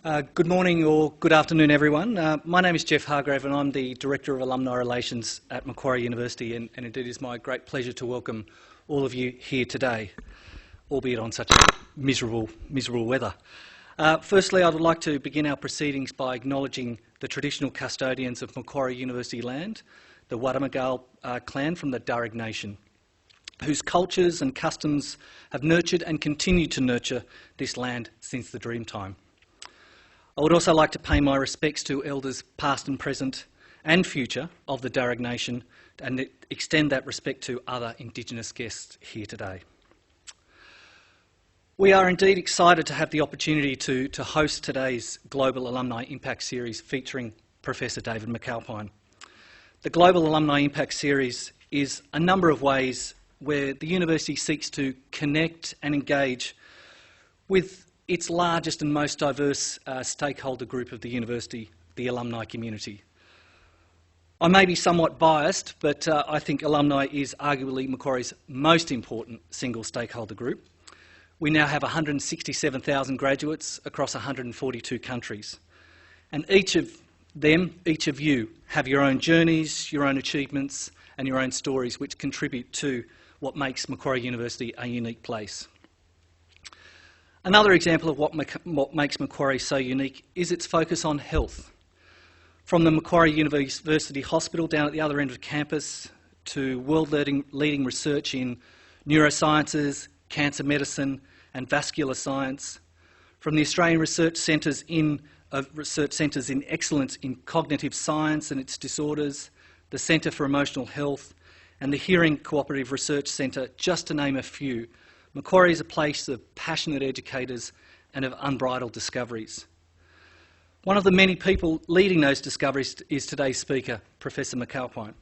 Good morning or good afternoon, everyone. My name is Jeff Hargrave and I'm the Director of Alumni Relations at Macquarie University, and indeed it is my great pleasure to welcome all of you here today, albeit on such miserable weather. Firstly, I would like to begin our proceedings by acknowledging the traditional custodians of Macquarie University land, the Wadamagal clan from the Darug Nation, whose cultures and customs have nurtured and continue to nurture this land since the Dreamtime. I would also like to pay my respects to elders past and present and future of the Darug Nation and extend that respect to other Indigenous guests here today. We are indeed excited to have the opportunity to host today's Global Alumni Impact Series featuring Professor David McAlpine. The Global Alumni Impact Series is a number of ways where the university seeks to connect and engage with its largest and most diverse stakeholder group of the university, the alumni community. I may be somewhat biased, but I think alumni is arguably Macquarie's most important single stakeholder group. We now have 167,000 graduates across 142 countries. And each of them, each of you, have your own journeys, your own achievements, and your own stories which contribute to what makes Macquarie University a unique place. Another example of what makes Macquarie so unique is its focus on health. From the Macquarie University Hospital down at the other end of campus to world-leading research in neurosciences, cancer medicine and vascular science, from the Australian research centres in excellence in cognitive science and its disorders, the Centre for Emotional Health and the Hearing Cooperative Research Centre, just to name a few. Macquarie is a place of passionate educators and of unbridled discoveries. One of the many people leading those discoveries is today's speaker, Professor McAlpine.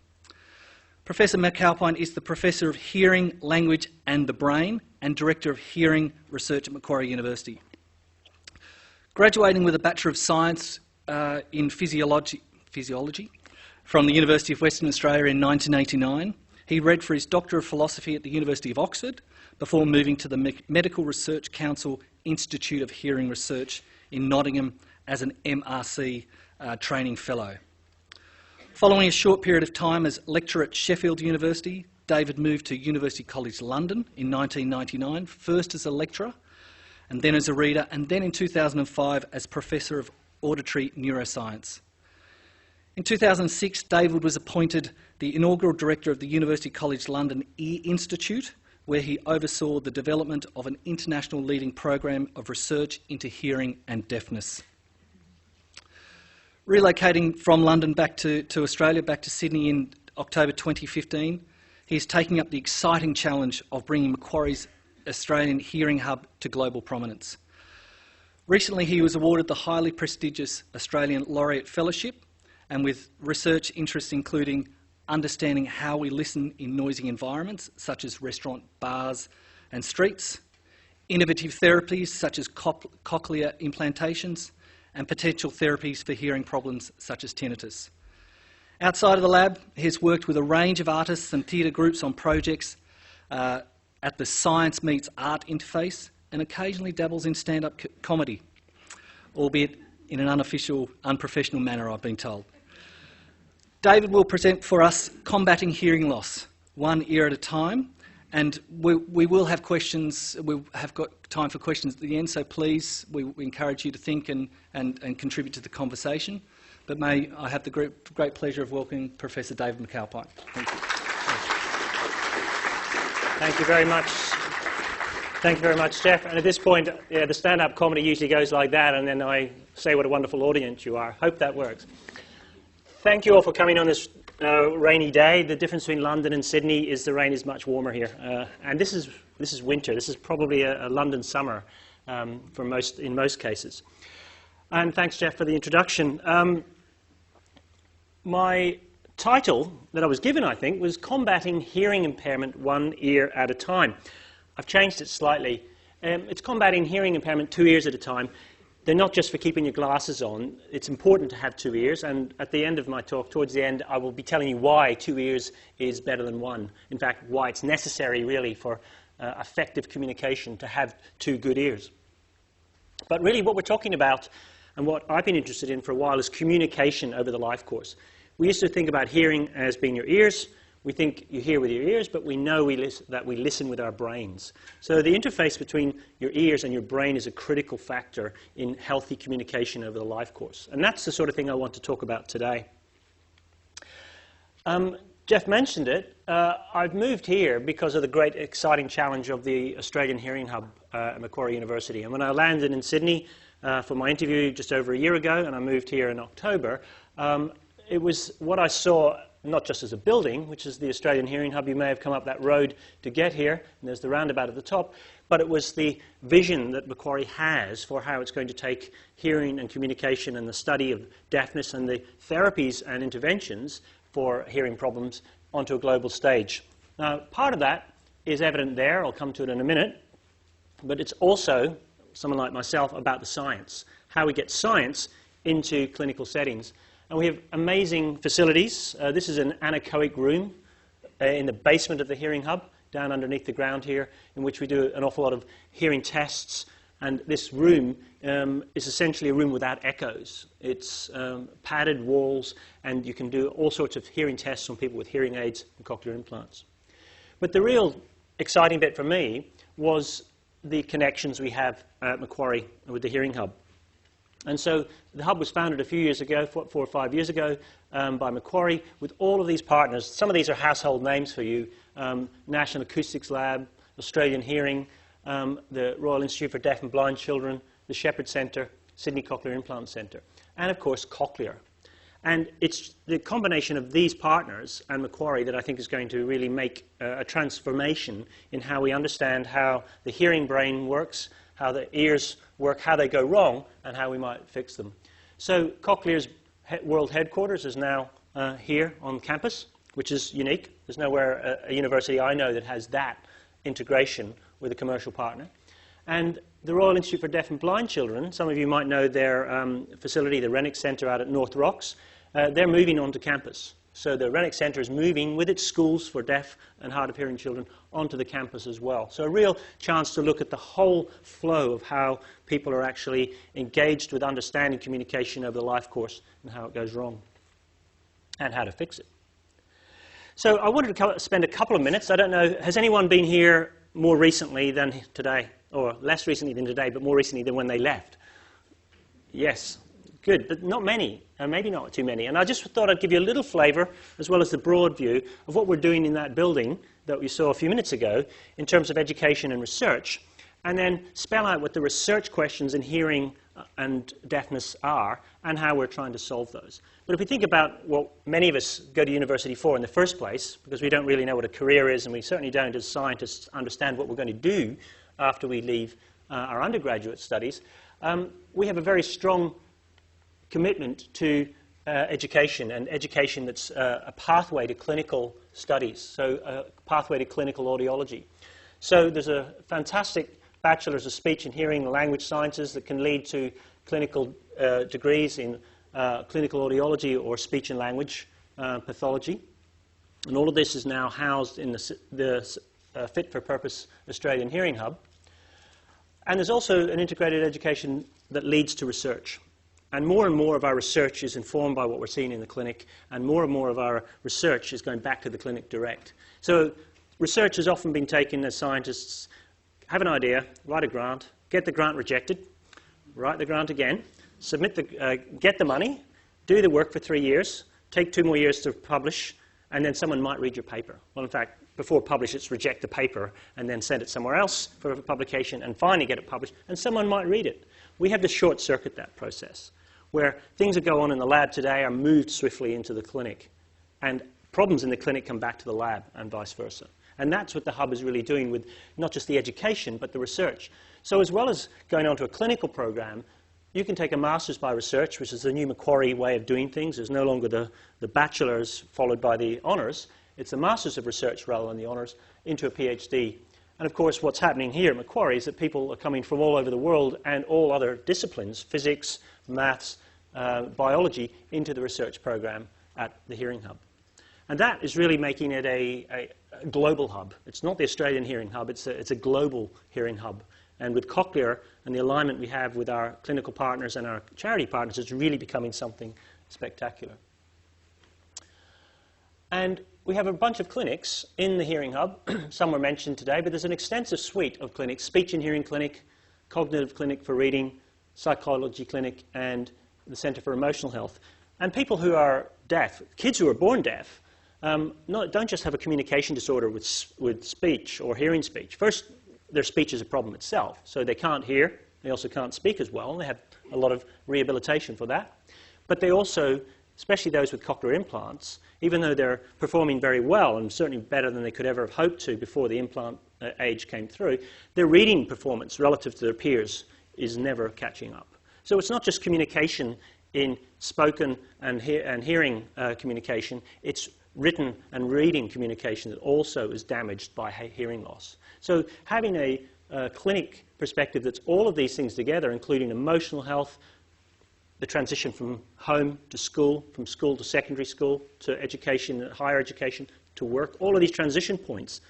Professor McAlpine is the Professor of Hearing, Language and the Brain and Director of Hearing Research at Macquarie University. Graduating with a Bachelor of Science in Physiology from the University of Western Australia in 1989, he read for his Doctor of Philosophy at the University of Oxford before moving to the Medical Research Council Institute of Hearing Research in Nottingham as an MRC training fellow. Following a short period of time as lecturer at Sheffield University, David moved to University College London in 1999, first as a lecturer and then as a reader, and then in 2005 as Professor of Auditory Neuroscience. In 2006, David was appointed the inaugural director of the University College London Ear Institute, where he oversaw the development of an international leading program of research into hearing and deafness. Relocating from London back to Australia, back to Sydney in October 2015, he is taking up the exciting challenge of bringing Macquarie's Australian Hearing Hub to global prominence. Recently, he was awarded the highly prestigious Australian Laureate Fellowship, and with research interests including understanding how we listen in noisy environments such as restaurant, bars and streets, innovative therapies such as cochlear implantations, and potential therapies for hearing problems such as tinnitus. Outside of the lab, he has worked with a range of artists and theatre groups on projects at the Science Meets Art interface, and occasionally dabbles in stand-up comedy, albeit in an unofficial, unprofessional manner, I've been told. David will present for us Combating Hearing Loss, one ear at a time, and we will have questions. We have got time for questions at the end, so please, we encourage you to think and contribute to the conversation. But may I have the great pleasure of welcoming Professor David McAlpine. Thank you. Thank you very much. Thank you very much, Jeff. And at this point, the stand-up comedy usually goes like that, and then I say what a wonderful audience you are. Hope that works. Thank you all for coming on this rainy day. The difference between London and Sydney is the rain is much warmer here, and this is winter. This is probably a London summer in most cases. And thanks, Jeff, for the introduction. My title that I was given, I think, was Combating Hearing Impairment One Ear at a Time. I've changed it slightly. It's combating hearing impairment 2 ears at a time. They're not just for keeping your glasses on. It's important to have 2 ears, and at the end of my talk, towards the end, I will be telling you why 2 ears is better than 1. In fact, why it's necessary, really, for effective communication to have 2 good ears. But really what we're talking about And what I've been interested in for a while is communication over the life course. We used to think about hearing as being your ears. We think you hear with your ears, but we know that we listen with our brains. So the interface between your ears and your brain is a critical factor in healthy communication over the life course. And that's the sort of thing I want to talk about today. Jeff mentioned it. I've moved here because of the great exciting challenge of the Australian Hearing Hub at Macquarie University. And when I landed in Sydney for my interview just over a year ago, and I moved here in October, it was what I saw not just as a building, which is the Australian Hearing Hub. You may have come up that road to get here, and there's the roundabout at the top, but it was the vision that Macquarie has for how it's going to take hearing and communication and the study of deafness and the therapies and interventions for hearing problems onto a global stage. Now, part of that is evident there. I'll come to it in a minute. But it's also, someone like myself, about the science, how we get science into clinical settings. And we have amazing facilities. This is an anechoic room in the basement of the Hearing Hub, down underneath the ground here, in which we do an awful lot of hearing tests. And this room is essentially a room without echoes. It's padded walls, and you can do all sorts of hearing tests on people with hearing aids and cochlear implants. But the real exciting bit for me was the connections we have at Macquarie with the Hearing Hub. And so the hub was founded a few years ago, 4 or 5 years ago, by Macquarie, with all of these partners. Some of these are household names for you: National Acoustics Lab, Australian Hearing, the Royal Institute for Deaf and Blind Children, the Shepherd Centre, Sydney Cochlear Implant Centre, and of course Cochlear. And it's the combination of these partners and Macquarie that I think is going to really make a transformation in how we understand how the hearing brain works, how the ears work, how they go wrong, and how we might fix them. So Cochlear's world headquarters is now here on campus, which is unique. There's nowhere a university I know that has that integration with a commercial partner. And the Royal Institute for Deaf and Blind Children, some of you might know their facility, the Renwick Centre out at North Rocks. They're moving onto campus. So the Renwick Centre is moving with its schools for deaf and hard of hearing children onto the campus as well. So a real chance to look at the whole flow of how people are actually engaged with understanding communication over the life course and how it goes wrong and how to fix it. So I wanted to spend a couple of minutes. I don't know, has anyone been here more recently than today? Or less recently than today, but more recently than when they left? Yes. Good, but not many, and maybe not too many. And I just thought I'd give you a little flavour, as well as the broad view, of what we're doing in that building that we saw a few minutes ago in terms of education and research, and then spell out what the research questions in hearing and deafness are, and how we're trying to solve those. But if we think about what many of us go to university for in the first place, because we don't really know what a career is, and we certainly don't, as scientists, understand what we're going to do after we leave our undergraduate studies, we have a very strong commitment to education, and education that's a pathway to clinical studies, so a pathway to clinical audiology. So there's a fantastic Bachelor's of Speech and Hearing and Language Sciences that can lead to clinical degrees in clinical audiology or speech and language pathology. And all of this is now housed in the fit-for-purpose Australian Hearing Hub. And there's also an integrated education that leads to research. And more of our research is informed by what we're seeing in the clinic, and more of our research is going back to the clinic direct. So research has often been taken as scientists have an idea, write a grant, get the grant rejected, write the grant again, get the money, do the work for 3 years, take 2 more years to publish, and then someone might read your paper. Well, in fact, before publish, it's reject the paper and then send it somewhere else for publication and finally get it published, and someone might read it. We have to short-circuit that process, where things that go on in the lab today are moved swiftly into the clinic, and problems in the clinic come back to the lab and vice versa. And that's what the hub is really doing with not just the education, but the research. So as well as going on to a clinical program, you can take a master's by research, which is the new Macquarie way of doing things. There's no longer the bachelor's followed by the honours. It's a master's of research rather than the honours into a PhD. And of course, what's happening here at Macquarie is that people are coming from all over the world and all other disciplines, physics, maths, biology, into the research program at the Hearing Hub. And that is really making it a global hub. It's not the Australian Hearing Hub, it's a global hearing hub. And with Cochlear and the alignment we have with our clinical partners and our charity partners, it's really becoming something spectacular. And we have a bunch of clinics in the Hearing Hub. Some were mentioned today, but there's an extensive suite of clinics: speech and hearing clinic, cognitive clinic for reading, psychology clinic, and the Centre for Emotional Health. And people who are deaf, kids who are born deaf, don't just have a communication disorder with speech or hearing speech. First, their speech is a problem itself, so they can't hear, they also can't speak as well, and they have a lot of rehabilitation for that. But they also, especially those with cochlear implants, even though they're performing very well and certainly better than they could ever have hoped to before the implant age came through, their reading performance relative to their peers is never catching up. So it's not just communication in spoken and hearing communication, it's written and reading communication that also is damaged by hearing loss. So having a clinic perspective that's all of these things together, including emotional health, the transition from home to school, from school to secondary school, to education, higher education, to work, all of these transition points,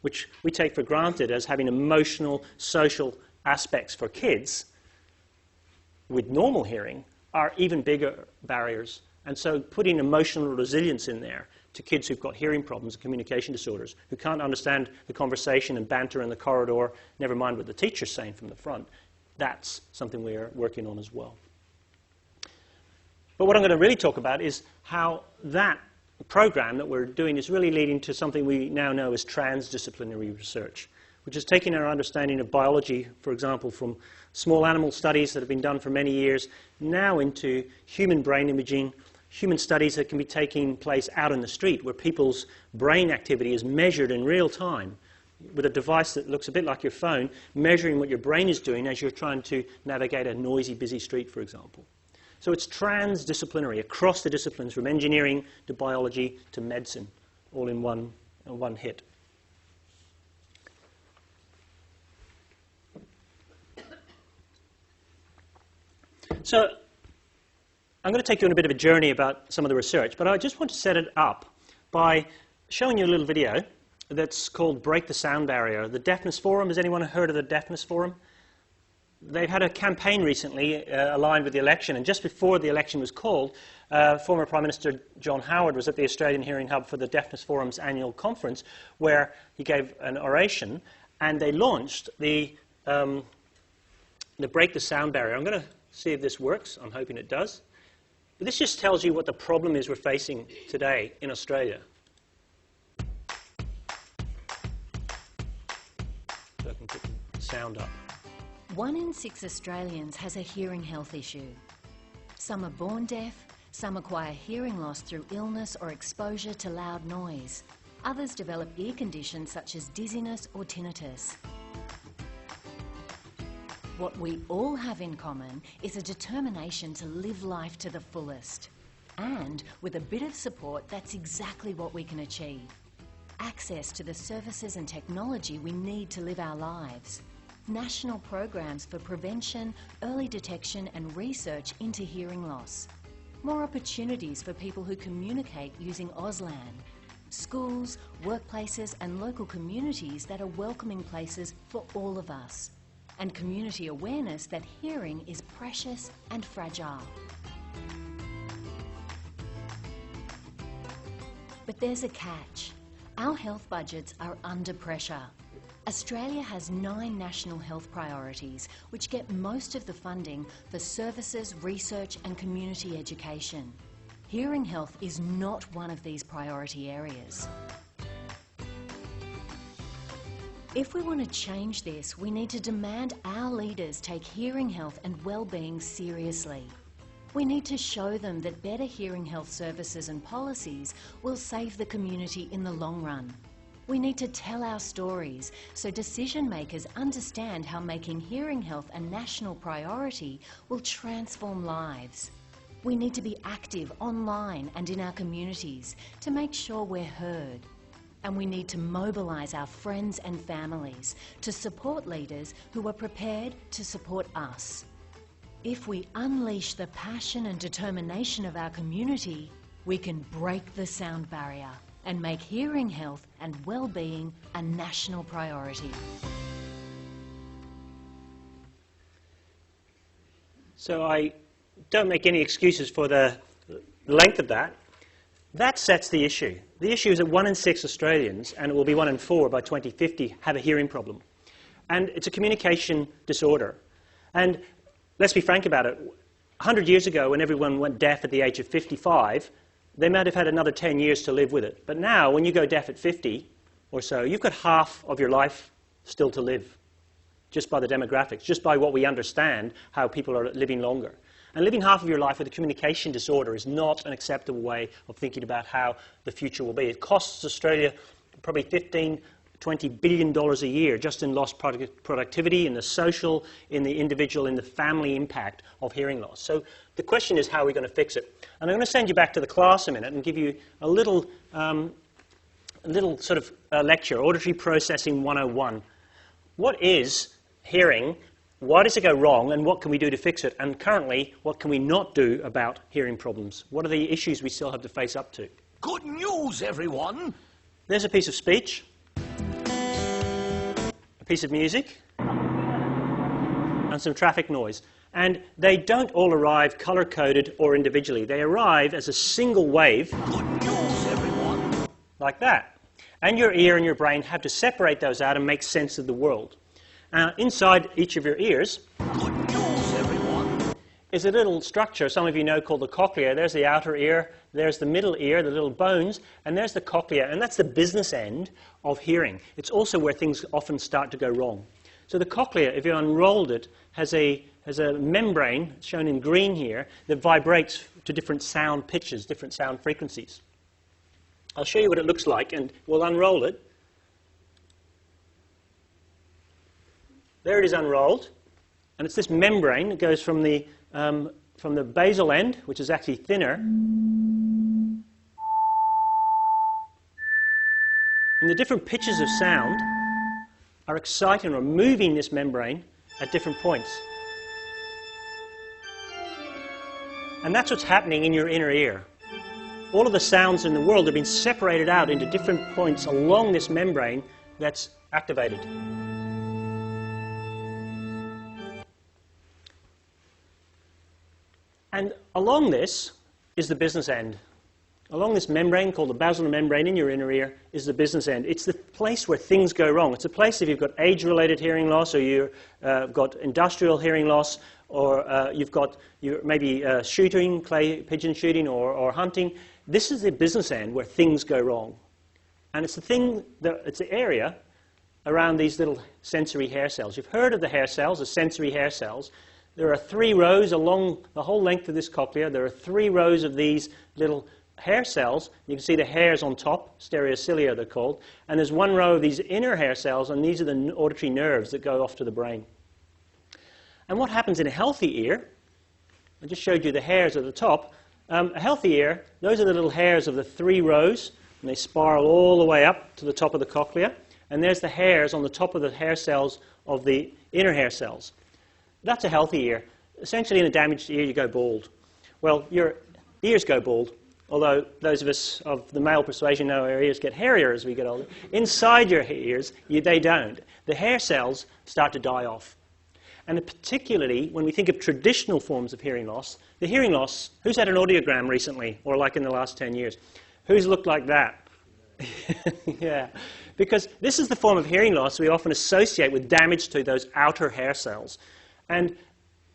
which we take for granted as having emotional, social aspects for kids with normal hearing, are even bigger barriers. And so putting emotional resilience in there to kids who've got hearing problems and communication disorders, who can't understand the conversation and banter in the corridor, never mind what the teacher's saying from the front, that's something we're working on as well. But what I'm going to really talk about is how that program that we're doing is really leading to something we now know as transdisciplinary research, which is taking our understanding of biology, for example, from small animal studies that have been done for many years, now into human brain imaging, human studies that can be taking place out in the street, where people's brain activity is measured in real time with a device that looks a bit like your phone, measuring what your brain is doing as you're trying to navigate a noisy, busy street, for example. So it's transdisciplinary, across the disciplines, from engineering to biology to medicine, all in one hit. So I'm going to take you on a bit of a journey about some of the research, but I just want to set it up by showing you a little video that's called Break the Sound Barrier. The Deafness Forum, has anyone heard of the Deafness Forum? They've had a campaign recently aligned with the election, and just before the election was called, former Prime Minister John Howard was at the Australian Hearing Hub for the Deafness Forum's annual conference, where he gave an oration, and they launched the Break the Sound Barrier. I'm going to see if this works. I'm hoping it does. But this just tells you what the problem is we're facing today in Australia. So I can put the sound up. 1 in 6 Australians has a hearing health issue. Some are born deaf, some acquire hearing loss through illness or exposure to loud noise. Others develop ear conditions such as dizziness or tinnitus. What we all have in common is a determination to live life to the fullest. And with a bit of support, that's exactly what we can achieve. Access to the services and technology we need to live our lives. National programs for prevention, early detection and research into hearing loss. More opportunities for people who communicate using Auslan. Schools, workplaces and local communities that are welcoming places for all of us. And community awareness that hearing is precious and fragile. But there's a catch. Our health budgets are under pressure. Australia has 9 national health priorities, which get most of the funding for services, research and community education. Hearing health is not one of these priority areas. If we want to change this, we need to demand our leaders take hearing health and well-being seriously. We need to show them that better hearing health services and policies will save the community in the long run. We need to tell our stories so decision makers understand how making hearing health a national priority will transform lives. We need to be active online and in our communities to make sure we're heard. And we need to mobilise our friends and families to support leaders who are prepared to support us. If we unleash the passion and determination of our community, we can break the sound barrier and make hearing health and well-being a national priority. So I don't make any excuses for the length of that. That sets the issue. The issue is that 1 in 6 Australians, and it will be 1 in 4 by 2050, have a hearing problem. And it's a communication disorder. And let's be frank about it. 100 years ago, when everyone went deaf at the age of 55, they might have had another 10 years to live with it. But now, when you go deaf at 50 or so, you've got half of your life still to live, just by the demographics, just by what we understand how people are living longer. And living half of your life with a communication disorder is not an acceptable way of thinking about how the future will be. It costs Australia probably $15–20 billion a year just in lost productivity, in the social, in the individual, in the family impact of hearing loss. So the question is, how are we going to fix it? And I'm going to send you back to the class a minute and give you a little sort of lecture, Auditory Processing 101. What is hearing? Why does it go wrong, and what can we do to fix it? And currently, what can we not do about hearing problems? What are the issues we still have to face up to? Good news, everyone! There's a piece of speech, a piece of music, and some traffic noise. And they don't all arrive colour-coded or individually. They arrive as a single wave. Good news, everyone! Like that. And your ear and your brain have to separate those out and make sense of the world. Inside each of your ears, good news, everyone, is a little structure some of you know called the cochlea. There's the outer ear, there's the middle ear, the little bones, and there's the cochlea, and that's the business end of hearing. It's also where things often start to go wrong. So the cochlea, if you unrolled it, has a membrane, shown in green here, that vibrates to different sound pitches, different sound frequencies. I'll show you what it looks like, and we'll unroll it. There it is unrolled, and it's this membrane that goes from the basal end, which is actually thinner, and the different pitches of sound are exciting or moving this membrane at different points. And that's what's happening in your inner ear. All of the sounds in the world have been separated out into different points along this membrane that's activated. And along this is the business end. Along this membrane, called the basilar membrane in your inner ear, is the business end. It's the place where things go wrong. It's a place if you've got age-related hearing loss, or you've got industrial hearing loss, or you've got maybe shooting, clay pigeon shooting, or hunting. This is the business end where things go wrong. And it's it's the area around these little sensory hair cells. You've heard of the hair cells, the sensory hair cells. There are 3 rows along the whole length of this cochlea. There are 3 rows of these little hair cells. You can see the hairs on top, stereocilia they're called. And there's 1 row of these inner hair cells, and these are the auditory nerves that go off to the brain. And what happens in a healthy ear, I just showed you the hairs at the top. A healthy ear, those are the little hairs of the 3 rows, and they spiral all the way up to the top of the cochlea. And there's the hairs on the top of the hair cells of the inner hair cells. That's a healthy ear. Essentially, in a damaged ear, you go bald. Well, your ears go bald, although those of us of the male persuasion know our ears get hairier as we get older. Inside your ears, they don't. The hair cells start to die off. And particularly, when we think of traditional forms of hearing loss, the hearing loss, who's had an audiogram recently, or like in the last 10 years? Who's looked like that? Yeah. Because this is the form of hearing loss we often associate with damage to those outer hair cells. And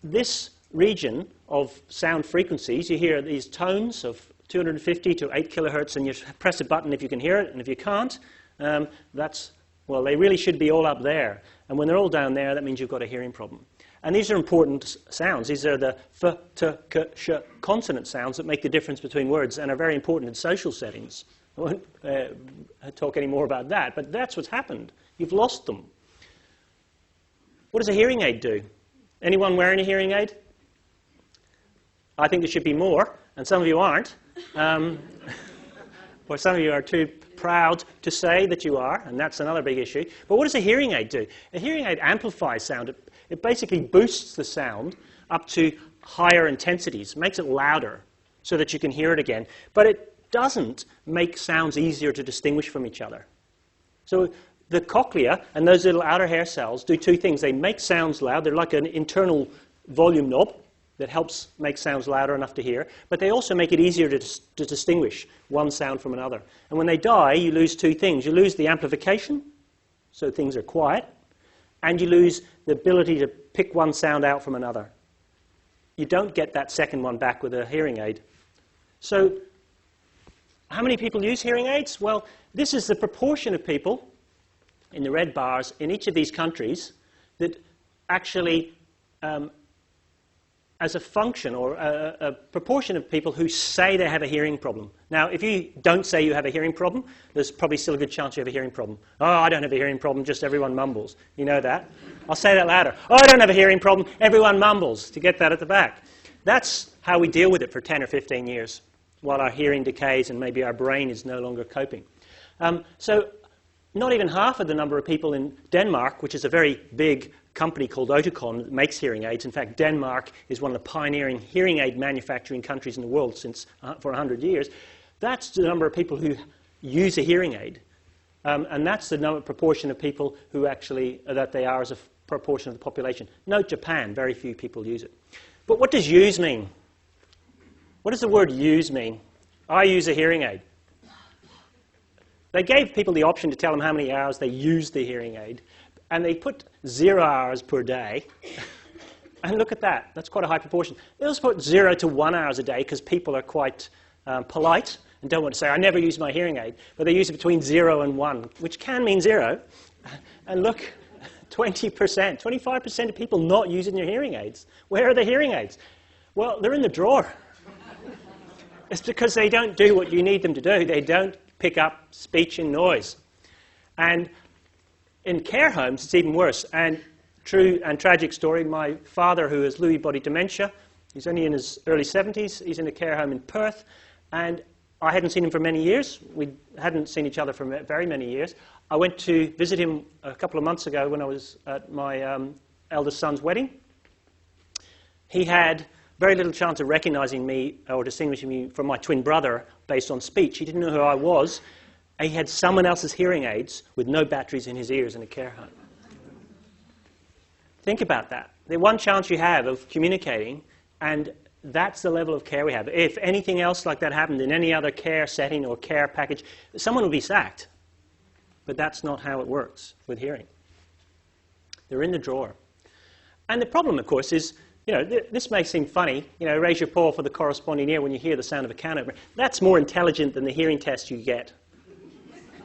this region of sound frequencies, you hear these tones of 250 to 8 kilohertz, and you press a button if you can hear it, and if you can't, well, they really should be all up there. And when they're all down there, that means you've got a hearing problem. And these are important sounds. These are the f, t, k, sh consonant sounds that make the difference between words and are very important in social settings. I won't talk any more about that, but that's what's happened. You've lost them. What does a hearing aid do? Anyone wearing a hearing aid? I think there should be more, and some of you aren't. Or some of you are too proud to say that you are, and that's another big issue. But what does a hearing aid do? A hearing aid amplifies sound. It basically boosts the sound up to higher intensities, makes it louder so that you can hear it again. But it doesn't make sounds easier to distinguish from each other. So the cochlea and those little outer hair cells do 2 things. They make sounds loud. They're like an internal volume knob, that helps make sounds louder enough to hear, but they also make it easier to distinguish one sound from another. And when they die, you lose two things. You lose the amplification, so things are quiet, and you lose the ability to pick one sound out from another. You don't get that second one back with a hearing aid. So how many people use hearing aids? Well, this is the proportion of people in the red bars in each of these countries that actually, as a function or a proportion of people who say they have a hearing problem. Now, if you don't say you have a hearing problem, there's probably still a good chance you have a hearing problem. Oh, I don't have a hearing problem, just everyone mumbles. You know that? I'll say that louder. Oh, I don't have a hearing problem, everyone mumbles, to get that at the back. That's how we deal with it for 10 or 15 years, while our hearing decays and maybe our brain is no longer coping. So not even half of the number of people in Denmark, which is a very big company called Oticon that makes hearing aids. In fact, Denmark is one of the pioneering hearing aid manufacturing countries in the world for 100 years. That's the number of people who use a hearing aid. And that's the proportion of people who actually, that they are as a proportion of the population. Note Japan, very few people use it. But what does use mean? What does the word use mean? I use a hearing aid. They gave people the option to tell them how many hours they used the hearing aid, and they put 0 hours per day. And look at that. That's quite a high proportion. They also put 0 to 1 hour a day because people are quite polite and don't want to say, I never use my hearing aid. But they use it between 0 and 1, which can mean 0. And look, 20%, 25% of people not using their hearing aids. Where are the hearing aids? Well, they're in the drawer. It's because they don't do what you need them to do. They don't pick up speech and noise. And in care homes, it's even worse. And true and tragic story, my father, who has Lewy body dementia, he's only in his early 70s, he's in a care home in Perth, and I hadn't seen him for many years. We hadn't seen each other for very many years. I went to visit him a couple of months ago when I was at my eldest son's wedding. He had very little chance of recognizing me or distinguishing me from my twin brother based on speech. He didn't know who I was. He had someone else's hearing aids with no batteries in his ears in a care home. Think about that. The one chance you have of communicating, and that's the level of care we have. If anything else like that happened in any other care setting or care package, someone would be sacked. But that's not how it works with hearing. They're in the drawer. And the problem, of course, is, you know, this may seem funny. You know, raise your paw for the corresponding ear when you hear the sound of a can opener. That's more intelligent than the hearing test you get.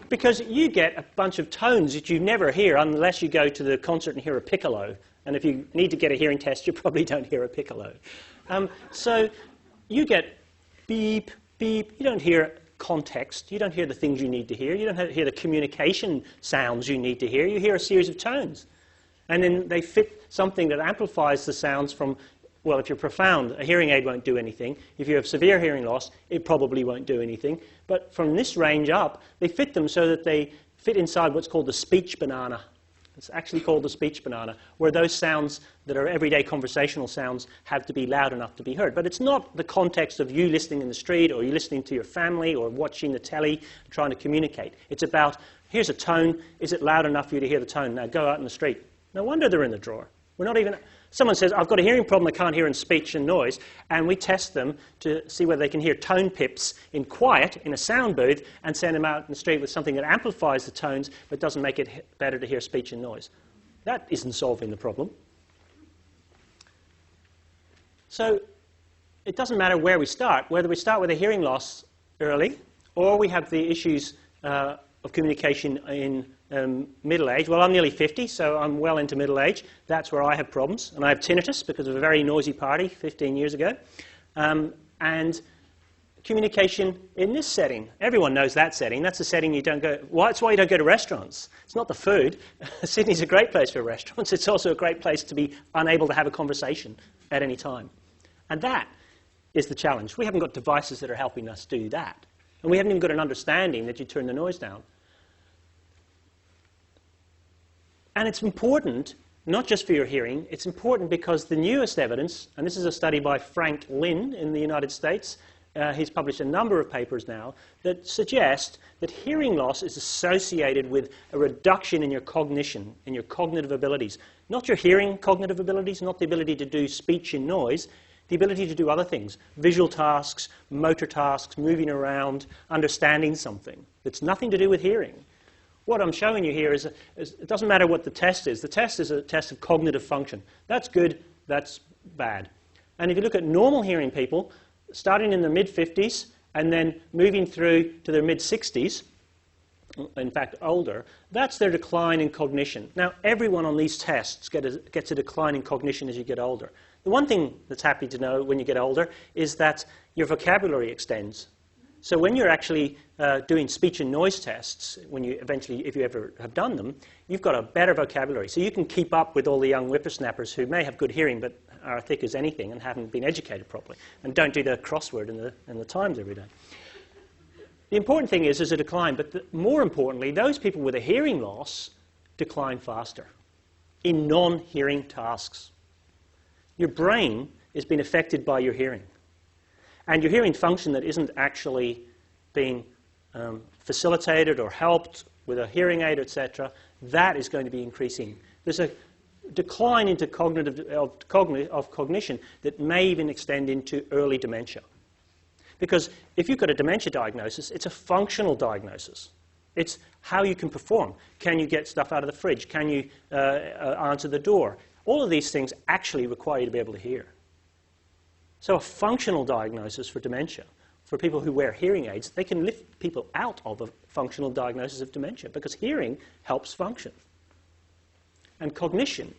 Because you get a bunch of tones that you never hear unless you go to the concert and hear a piccolo. And if you need to get a hearing test, you probably don't hear a piccolo. So you get beep, beep. You don't hear context. You don't hear the things you need to hear. You don't hear the communication sounds you need to hear. You hear a series of tones. And then they fit something that amplifies the sounds from, well, if you're profound, a hearing aid won't do anything. If you have severe hearing loss, it probably won't do anything. But from this range up, they fit them so that they fit inside what's called the speech banana. It's actually called the speech banana, where those sounds that are everyday conversational sounds have to be loud enough to be heard. But it's not the context of you listening in the street or you listening to your family or watching the telly trying to communicate. It's about, here's a tone. Is it loud enough for you to hear the tone? Now go out in the street. No wonder they're in the drawer. We're not even... Someone says, I've got a hearing problem I can't hear in speech and noise, and we test them to see whether they can hear tone pips in quiet, in a sound booth, and send them out in the street with something that amplifies the tones but doesn't make it better to hear speech and noise. That isn't solving the problem. So it doesn't matter where we start, whether we start with a hearing loss early, or we have the issues of communication in middle age. Well, I'm nearly 50, so I'm well into middle age. That's where I have problems. And I have tinnitus because of a very noisy party 15 years ago. And communication in this setting. Everyone knows that setting. That's the setting you don't go... Well, that's why you don't go to restaurants. It's not the food. Sydney's a great place for restaurants. It's also a great place to be unable to have a conversation at any time. And that is the challenge. We haven't got devices that are helping us do that. And we haven't even got an understanding that you turn the noise down. And it's important, not just for your hearing, it's important because the newest evidence, and this is a study by Frank Lin in the United States, he's published a number of papers now, that suggest that hearing loss is associated with a reduction in your cognition, in your cognitive abilities. Not your hearing cognitive abilities, not the ability to do speech and noise, the ability to do other things, visual tasks, motor tasks, moving around, understanding something that's nothing to do with hearing. What I'm showing you here is it doesn't matter what the test is. The test is a test of cognitive function. That's good, that's bad. And if you look at normal hearing people, starting in their mid-50s and then moving through to their mid-60s, in fact older, that's their decline in cognition. Now, everyone on these tests gets a decline in cognition as you get older. The one thing that's happy to know when you get older is that your vocabulary extends. So when you're actually doing speech and noise tests, when you eventually, if you ever have done them, you've got a better vocabulary. So you can keep up with all the young whippersnappers who may have good hearing but are thick as anything and haven't been educated properly and don't do the crossword in the Times every day. The important thing is there's a decline, but more importantly, those people with a hearing loss decline faster in non-hearing tasks. Your brain is being affected by your hearing. And your hearing function that isn't actually being facilitated or helped with a hearing aid, etc., that is going to be increasing. There's a decline into cognition that may even extend into early dementia. Because if you've got a dementia diagnosis, it's a functional diagnosis. It's how you can perform. Can you get stuff out of the fridge? Can you answer the door? All of these things actually require you to be able to hear. So a functional diagnosis for dementia, for people who wear hearing aids, they can lift people out of a functional diagnosis of dementia because hearing helps function. And cognition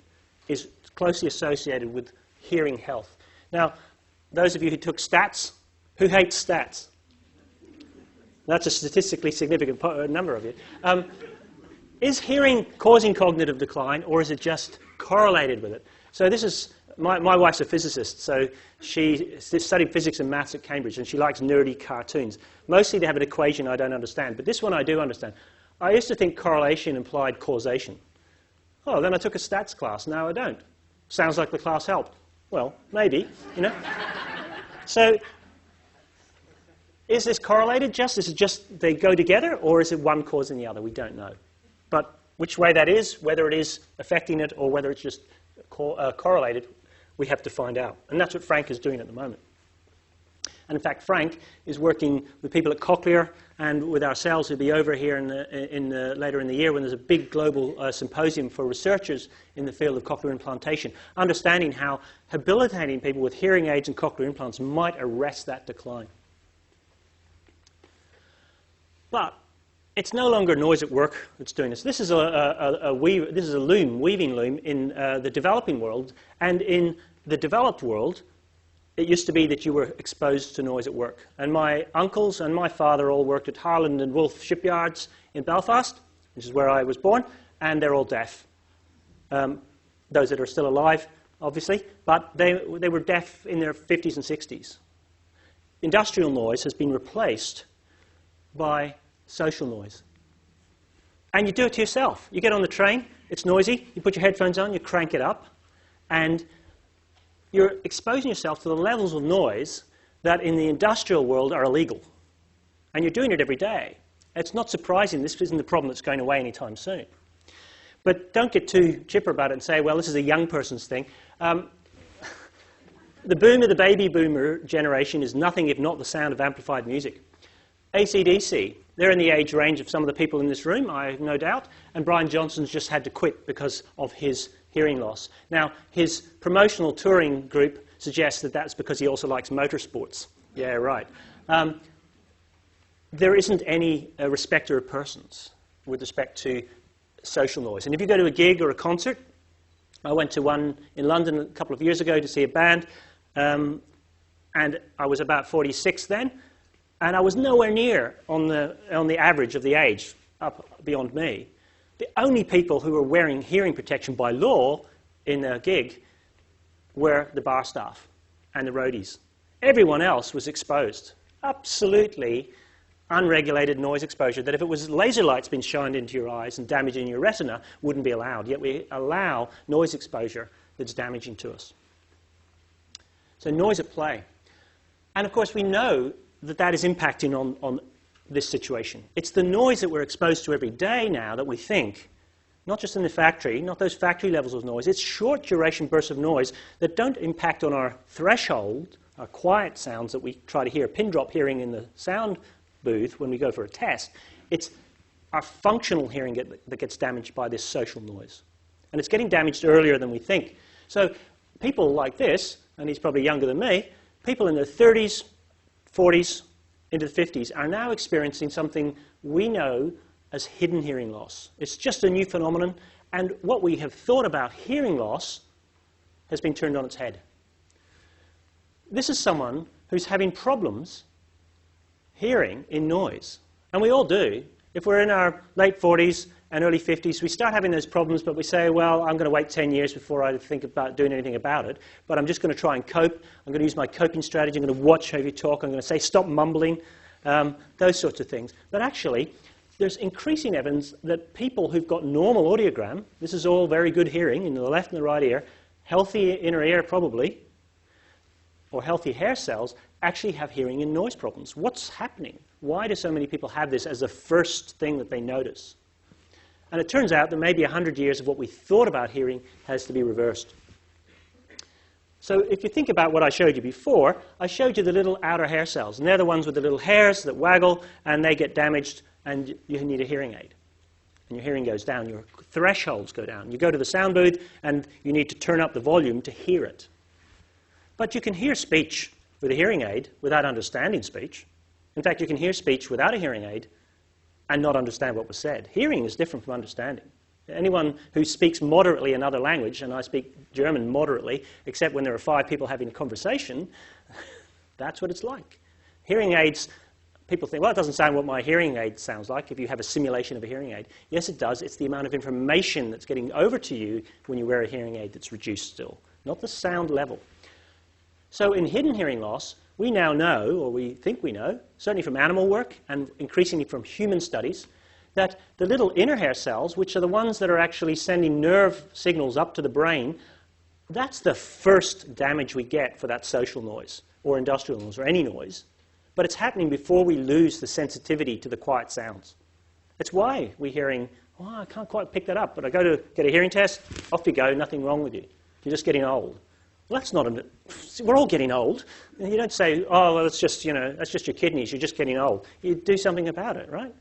is closely associated with hearing health. Now, those of you who took stats, who hates stats? That's a statistically significant number of you. Is hearing causing cognitive decline, or is it just correlated with it? So this is, my wife's a physicist, so she studied physics and maths at Cambridge, and she likes nerdy cartoons. Mostly they have an equation I don't understand, but this one I do understand. I used to think correlation implied causation. Oh, then I took a stats class, now I don't. Sounds like the class helped. Well, maybe, you know. So, is this correlated? Is it just they go together, or is it one causing the other? We don't know. But which way that is, whether it is affecting it or whether it's just correlated, we have to find out. And that's what Frank is doing at the moment. And in fact, Frank is working with people at Cochlear and with ourselves who'll be over here later in the year when there's a big global symposium for researchers in the field of cochlear implantation, understanding how habilitating people with hearing aids and cochlear implants might arrest that decline. But it's no longer noise at work that's doing this. This is a weaving loom in the developing world, and in the developed world, it used to be that you were exposed to noise at work. And my uncles and my father all worked at Harland and Wolff shipyards in Belfast, which is where I was born, and they're all deaf. Those that are still alive, obviously, but they were deaf in their 50s and 60s. Industrial noise has been replaced by social noise. And you do it to yourself. You get on the train, it's noisy, you put your headphones on, you crank it up, and you're exposing yourself to the levels of noise that in the industrial world are illegal. And you're doing it every day. It's not surprising this isn't a problem that's going away anytime soon. But don't get too chipper about it and say, well, this is a young person's thing. The boom of the baby boomer generation is nothing if not the sound of amplified music. AC/DC, they're in the age range of some of the people in this room, I have no doubt, and Brian Johnson's just had to quit because of his hearing loss. Now, his promotional touring group suggests that that's because he also likes motorsports. Yeah, right. There isn't any respecter of persons with respect to social noise. And if you go to a gig or a concert, I went to one in London a couple of years ago to see a band, and I was about 46 then, and I was nowhere near on the average of the age up beyond me. The only people who were wearing hearing protection by law in a gig were the bar staff and the roadies. Everyone else was exposed. Absolutely unregulated noise exposure that if it was laser lights being shined into your eyes and damaging your retina wouldn't be allowed. Yet we allow noise exposure that's damaging to us. So noise at play. And of course we know that that is impacting on this situation. It's the noise that we're exposed to every day now that we think not just in the factory, not those factory levels of noise. It's short duration bursts of noise that don't impact on our threshold, our quiet sounds that we try to hear, pin drop hearing in the sound booth when we go for a test. It's our functional hearing that gets damaged by this social noise. And it's getting damaged earlier than we think. So people like this, and he's probably younger than me, people in their 30s, 40s, into the 50s are now experiencing something we know as hidden hearing loss. It's just a new phenomenon, and what we have thought about hearing loss has been turned on its head. This is someone who's having problems hearing in noise, and we all do. If we're in our late 40s and early 50s, we start having those problems, but we say, well, I'm going to wait 10 years before I think about doing anything about it, but I'm just going to try and cope. I'm going to use my coping strategy. I'm going to watch how you talk. I'm going to say, stop mumbling, those sorts of things. But actually, there's increasing evidence that people who've got normal audiogram, this is all very good hearing in the left and the right ear, healthy inner ear probably, or healthy hair cells, actually have hearing and noise problems. What's happening? Why do so many people have this as the first thing that they notice? And it turns out that maybe 100 years of what we thought about hearing has to be reversed. So if you think about what I showed you before, I showed you the little outer hair cells. And they're the ones with the little hairs that waggle, and they get damaged, and you need a hearing aid. And your hearing goes down. Your thresholds go down. You go to the sound booth, and you need to turn up the volume to hear it. But you can hear speech with a hearing aid without understanding speech. In fact, you can hear speech without a hearing aid and not understand what was said. Hearing is different from understanding. Anyone who speaks moderately another language, and I speak German moderately, except when there are 5 people having a conversation, that's what it's like. Hearing aids, people think, well, it doesn't sound what my hearing aid sounds like if you have a simulation of a hearing aid. Yes, it does. It's the amount of information that's getting over to you when you wear a hearing aid that's reduced still, not the sound level. So in hidden hearing loss, we now know, or we think we know, certainly from animal work and increasingly from human studies, that the little inner hair cells, which are the ones that are actually sending nerve signals up to the brain, that's the first damage we get for that social noise or industrial noise or any noise. But it's happening before we lose the sensitivity to the quiet sounds. It's why we're hearing, oh, I can't quite pick that up, but I go to get a hearing test, off you go, nothing wrong with you. You're just getting old. Well, that's not we're all getting old. You don't say, oh, well, it's just, that's just your kidneys, you're just getting old. You do something about it, right?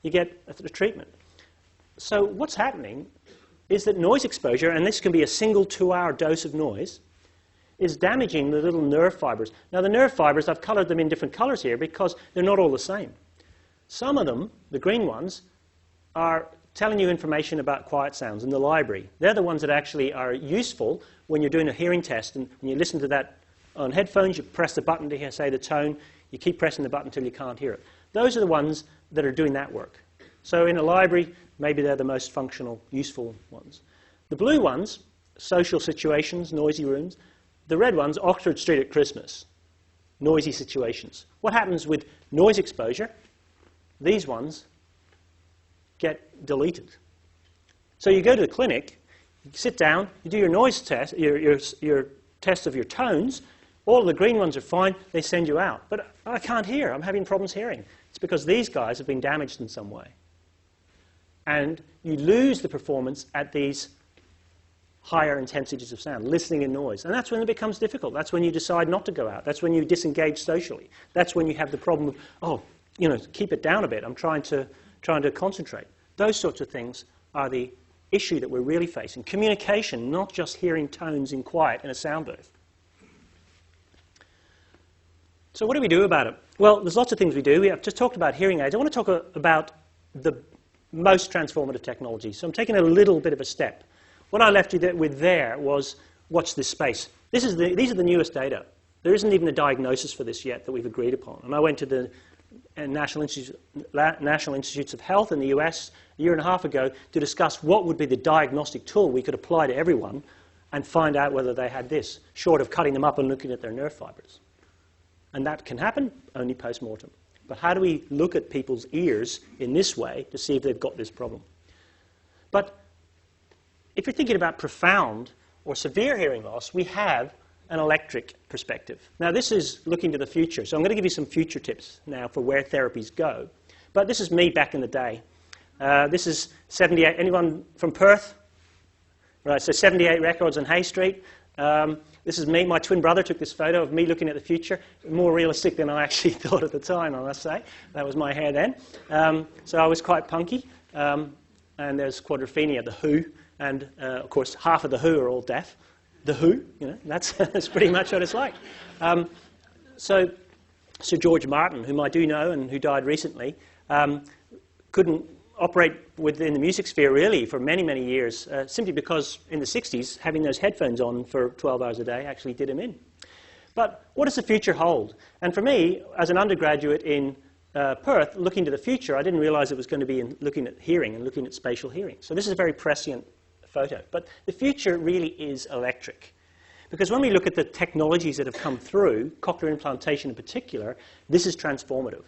You get a treatment. So what's happening is that noise exposure, and this can be a single 2-hour dose of noise, is damaging the little nerve fibers. Now, the nerve fibers, I've colored them in different colors here because they're not all the same. Some of them, the green ones, are telling you information about quiet sounds in the library. They're the ones that actually are useful when you're doing a hearing test, and when you listen to that on headphones, you press the button to hear, say, the tone. You keep pressing the button until you can't hear it. Those are the ones that are doing that work. So in a library, maybe they're the most functional, useful ones. The blue ones, social situations, noisy rooms. The red ones, Oxford Street at Christmas, noisy situations. What happens with noise exposure? These ones get deleted. So you go to the clinic, you sit down, you do your noise test, your test of your tones. All the green ones are fine, they send you out. But I can't hear, I'm having problems hearing. It's because these guys have been damaged in some way. And you lose the performance at these higher intensities of sound, listening in noise. And that's when it becomes difficult. That's when you decide not to go out. That's when you disengage socially. That's when you have the problem of, oh, keep it down a bit. I'm trying to concentrate. Those sorts of things are the issue that we're really facing. Communication, not just hearing tones in quiet in a sound booth. So what do we do about it? Well, there's lots of things we do. We have just talked about hearing aids. I want to talk about the most transformative technology. So I'm taking a little bit of a step. What I left you with there was, watch this space. These are the newest data. There isn't even a diagnosis for this yet that we've agreed upon. And I went to the National Institutes of Health in the US a year and a half ago to discuss what would be the diagnostic tool we could apply to everyone and find out whether they had this, short of cutting them up and looking at their nerve fibers. And that can happen only post-mortem. But how do we look at people's ears in this way to see if they've got this problem? But if you're thinking about profound or severe hearing loss, we have an electric perspective. Now, this is looking to the future. So I'm going to give you some future tips now for where therapies go. But this is me back in the day. This is 78. Anyone from Perth? Right, so 78 records on Hay Street. This is me. My twin brother took this photo of me looking at the future. More realistic than I actually thought at the time, I must say. That was my hair then. So I was quite punky. And there's Quadrophenia, The Who. And, of course, half of The Who are all deaf. The Who, you know, that's pretty much what it's like. So Sir George Martin, whom I do know and who died recently, couldn't operate within the music sphere really for many, many years, simply because in the 60s, having those headphones on for 12 hours a day actually did him in. But what does the future hold? And for me, as an undergraduate in Perth, looking to the future, I didn't realize it was going to be looking at hearing and looking at spatial hearing. So this is a very prescient photo. But the future really is electric. Because when we look at the technologies that have come through, cochlear implantation in particular, this is transformative.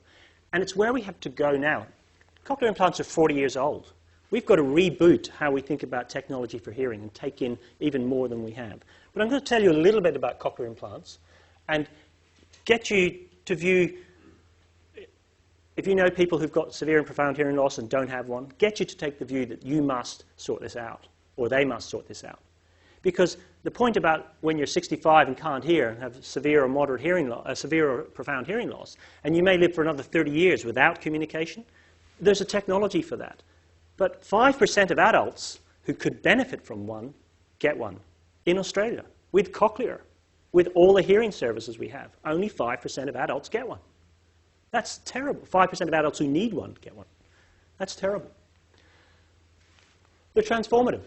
And it's where we have to go now. Cochlear implants are 40 years old. We've got to reboot how we think about technology for hearing and take in even more than we have. But I'm going to tell you a little bit about cochlear implants and get you to view, if you know people who've got severe and profound hearing loss and don't have one, get you to take the view that you must sort this out, or they must sort this out. Because the point about when you're 65 and can't hear and have severe or moderate hearing loss, severe or profound hearing loss, and you may live for another 30 years without communication, there's a technology for that. But 5% of adults who could benefit from one get one. In Australia, with Cochlear, with all the hearing services we have, only 5% of adults get one. That's terrible. 5% of adults who need one get one. That's terrible. They're transformative.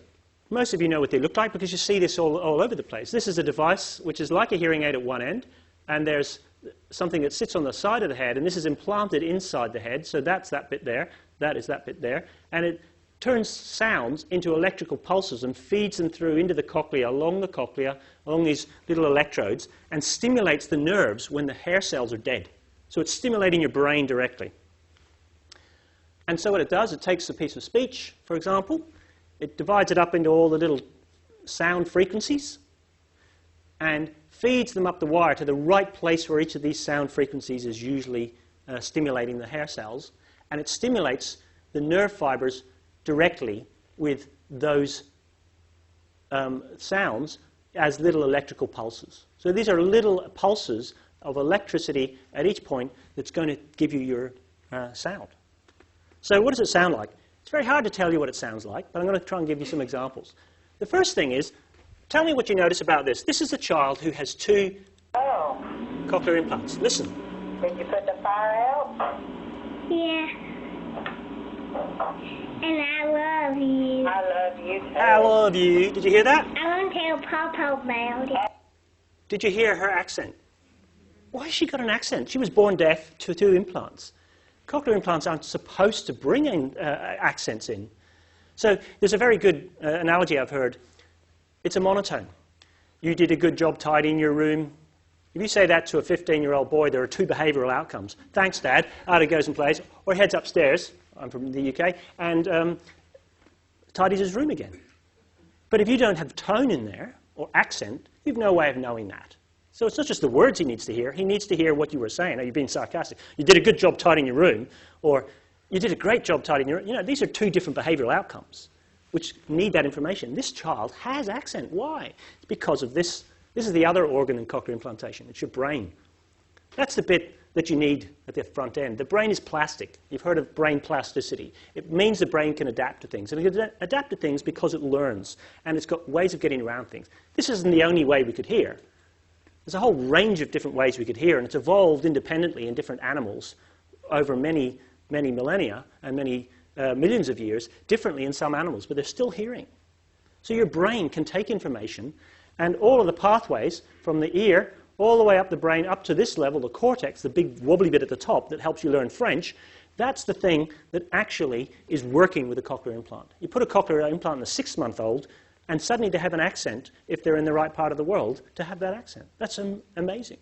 Most of you know what they look like because you see this all over the place. This is a device which is like a hearing aid at one end, and there's something that sits on the side of the head, and this is implanted inside the head, so that's that bit there, that is that bit there, and it turns sounds into electrical pulses and feeds them through into the cochlea, along these little electrodes, and stimulates the nerves when the hair cells are dead. So it's stimulating your brain directly. And so what it does, it takes a piece of speech, for example, it divides it up into all the little sound frequencies, and feeds them up the wire to the right place where each of these sound frequencies is usually stimulating the hair cells. And it stimulates the nerve fibers directly with those sounds as little electrical pulses. So these are little pulses of electricity at each point that's going to give you your sound. So what does it sound like? It's very hard to tell you what it sounds like, but I'm going to try and give you some examples. The first thing is, tell me what you notice about this. This is a child who has 2 cochlear implants. Listen. Did you put the fire out? Yeah. And I love you. I love you too. I love you. Did you hear that? I want to tell Papa about it. Did you hear her accent? Why has she got an accent? She was born deaf to 2 implants. Cochlear implants aren't supposed to bring in, accents in. So there's a very good analogy I've heard. It's a monotone. You did a good job tidying your room. If you say that to a 15-year-old boy, there are 2 behavioural outcomes. Thanks, Dad. Out he goes and plays. Or he heads upstairs, I'm from the UK, and tidies his room again. But if you don't have tone in there, or accent, you've no way of knowing that. So it's not just the words he needs to hear. He needs to hear what you were saying. Are you being sarcastic? You did a good job tidying your room, or you did a great job tidying your room. You know, these are 2 different behavioural outcomes which need that information. This child has accent. Why? It's because of this. This is the other organ in cochlear implantation. It's your brain. That's the bit that you need at the front end. The brain is plastic. You've heard of brain plasticity. It means the brain can adapt to things. And it can adapt to things because it learns. And it's got ways of getting around things. This isn't the only way we could hear. There's a whole range of different ways we could hear, and it's evolved independently in different animals over many, many millennia and many millions of years, differently in some animals, but they're still hearing. So your brain can take information, and all of the pathways from the ear all the way up the brain up to this level, the cortex, the big wobbly bit at the top that helps you learn French, that's the thing that actually is working with a cochlear implant. You put a cochlear implant in a 6-month-old, and suddenly to have an accent, if they're in the right part of the world, to have that accent. That's amazing.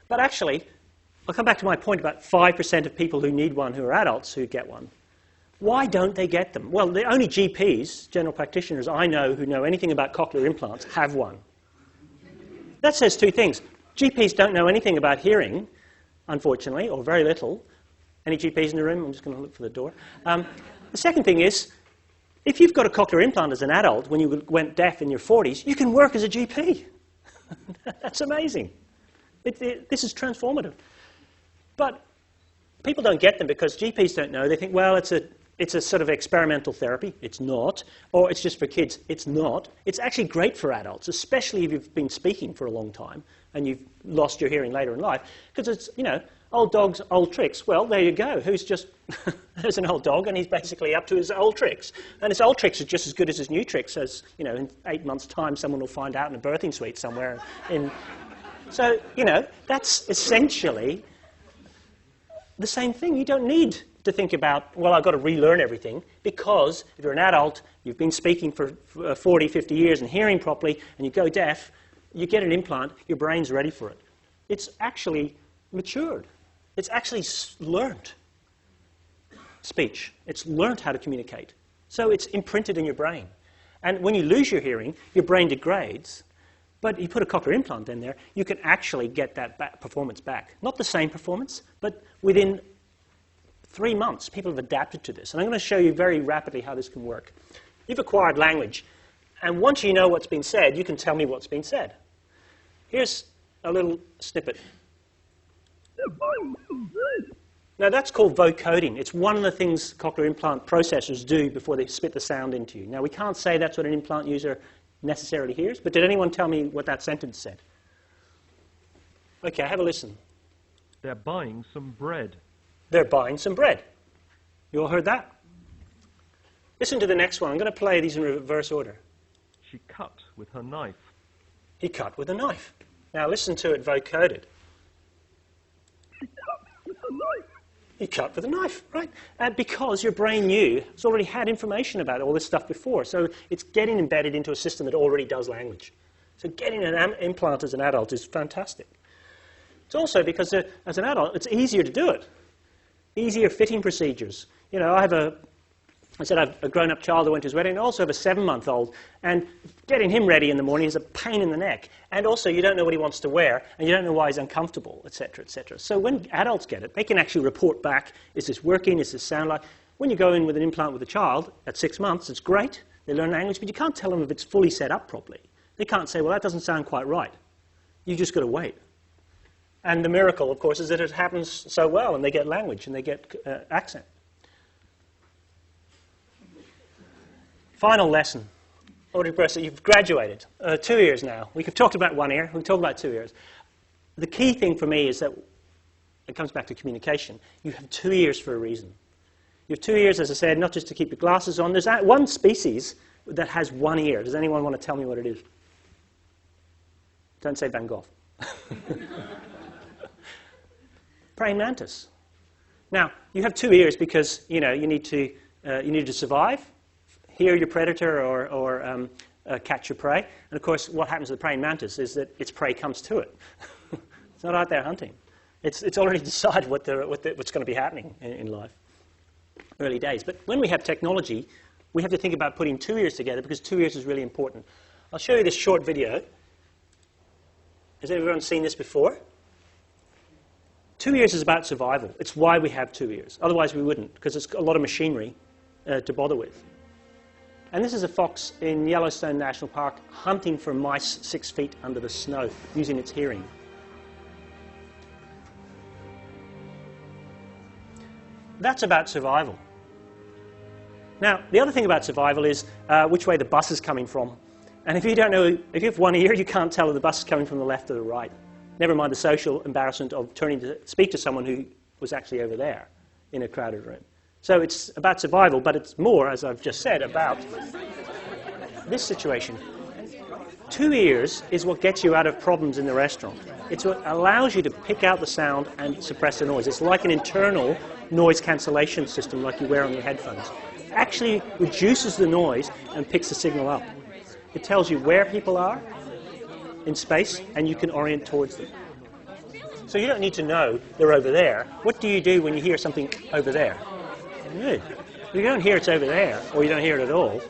But actually, I'll come back to my point about 5% of people who need one who are adults who get one. Why don't they get them? Well, the only GPs, general practitioners I know who know anything about cochlear implants, have one. That says 2 things. GPs don't know anything about hearing, unfortunately, or very little, Any GPs in the room? I'm just going to look for the door. The second thing is, if you've got a cochlear implant as an adult when you went deaf in your 40s, you can work as a GP. That's amazing. This is transformative. But people don't get them because GPs don't know. They think, well, it's a sort of experimental therapy. It's not. Or it's just for kids. It's not. It's actually great for adults, especially if you've been speaking for a long time and you've lost your hearing later in life. Because it's, you know, old dogs, old tricks. Well, there you go. Who's just... There's an old dog and he's basically up to his old tricks. And his old tricks are just as good as his new tricks. As, you know, in 8 months' time, someone will find out in a birthing suite somewhere. So, you know, that's essentially the same thing. You don't need to think about, well, I've got to relearn everything, because if you're an adult, you've been speaking for 40, 50 years and hearing properly, and you go deaf, you get an implant, your brain's ready for it. It's actually matured. It's actually learned speech. It's learned how to communicate. So it's imprinted in your brain. And when you lose your hearing, your brain degrades. But you put a cochlear implant in there, you can actually get that performance back. Not the same performance, but within 3 months, people have adapted to this. And I'm going to show you very rapidly how this can work. You've acquired language. And once you know what's been said, you can tell me what's been said. Here's a little snippet. Now, that's called vocoding. It's one of the things cochlear implant processors do before they spit the sound into you. Now, we can't say that's what an implant user necessarily hears, but did anyone tell me what that sentence said? Okay, have a listen. They're buying some bread. They're buying some bread. You all heard that? Listen to the next one. I'm going to play these in reverse order. She cut with her knife. He cut with a knife. Now listen to it vocoded. She cut with her knife. He cut with a knife, right? And because your brain knew, it's already had information about all this stuff before. So it's getting embedded into a system that already does language. So getting an implant as an adult is fantastic. It's also because as an adult, it's easier to do it. Easier fitting procedures. You know, I have a grown-up child who went to his wedding, and I also have a 7-month-old, and getting him ready in the morning is a pain in the neck. And also, you don't know what he wants to wear, and you don't know why he's uncomfortable, etc., etc. So when adults get it, they can actually report back, is this working, is this sound like? When you go in with an implant with a child at 6 months, it's great, they learn language, but you can't tell them if it's fully set up properly. They can't say, well, that doesn't sound quite right. You just got to wait. And the miracle, of course, is that it happens so well, and they get language, and they get accent. Final lesson. You've graduated. 2 years now. We could talk about 1 year. We can talk about 2 years. The key thing for me is that it comes back to communication. You have 2 years for a reason. You have 2 years, as I said, not just to keep your glasses on. There's one species that has 1 ear. Does anyone want to tell me what it is? Don't say Van Gogh. Praying mantis. Now, you have 2 ears because you need to survive, hear your predator, or catch your prey. And of course, what happens to the praying mantis is that its prey comes to it. It's not out there hunting. It's already decided what's going to be happening in life. Early days. But when we have technology, we have to think about putting 2 ears together because 2 ears is really important. I'll show you this short video. Has everyone seen this before? 2 ears is about survival. It's why we have 2 ears. Otherwise, we wouldn't, because it's a lot of machinery to bother with. And this is a fox in Yellowstone National Park hunting for mice 6 feet under the snow, using its hearing. That's about survival. Now, the other thing about survival is which way the bus is coming from. And if you don't know, if you have 1 ear, you can't tell if the bus is coming from the left or the right. Never mind the social embarrassment of turning to speak to someone who was actually over there in a crowded room. So it's about survival, but it's more, as I've just said, about this situation. 2 ears is what gets you out of problems in the restaurant. It's what allows you to pick out the sound and suppress the noise. It's like an internal noise cancellation system like you wear on your headphones. It actually reduces the noise and picks the signal up. It tells you where people are in space, and you can orient towards them. So you don't need to know they're over there. What do you do when you hear something over there? If you don't hear it's over there, or you don't hear it at all,